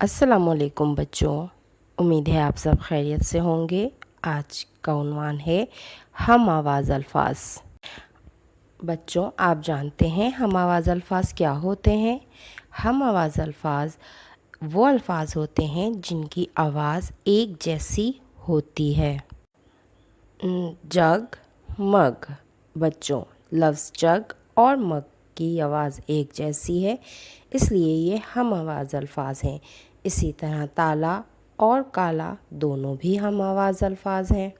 अस्सलामुअलैकुम बच्चों, उम्मीद है आप सब खैरियत से होंगे। आज का उन्वान है हम आवाज़ अल्फाज। बच्चों, आप जानते हैं हम आवाज़ अल्फाज क्या होते हैं? हम आवाज़ अल्फाज वो अल्फाज होते हैं जिनकी आवाज़ एक जैसी होती है। जग, मग। बच्चों, लफ्ज़ जग और मग की आवाज़ एक जैसी है, इसलिए ये हम आवाज़ अल्फाज हैं। इसी तरह ताला और काला दोनों भी हम आवाज़ अल्फाज हैं।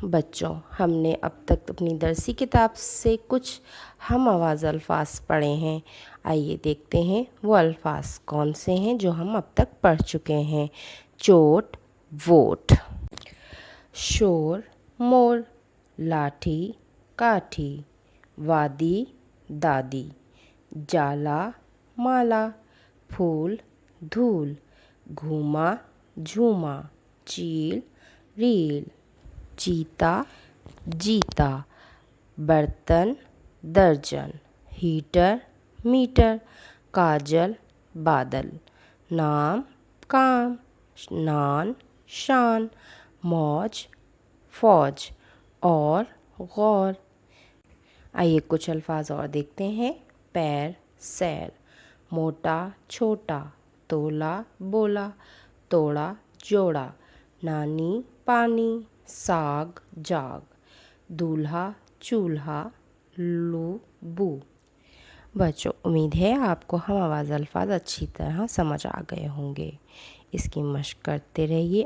बच्चों, हमने अब तक अपनी दरसी किताब से कुछ हम आवाज़ अल्फाज पढ़े हैं। आइए देखते हैं वो अल्फाज कौन से हैं जो हम अब तक पढ़ चुके हैं। चोट, वोट। शोर, मोर। लाठी, काठी। वादी, दादी। जाला, माला। फूल, धूल। घूमा, झूमा। चील, रील। चीता, जीता। बर्तन, दर्जन। Heater, metre. काजल, बादल। नाम, काम। नान, शान। मौज, फौज। और गौर। आइए कुछ अल्फाज और देखते हैं। पैर, सैर। मोटा, छोटा। तोला, बोला। तोड़ा, जोड़ा। नानी, पानी। साग, जाग। दूल्हा, चूल्हा। लू, बू। बच्चों, उम्मीद है आपको हम आवाज़ अल्फाज अच्छी तरह समझ आ गए होंगे। इसकी मशक करते रहिए।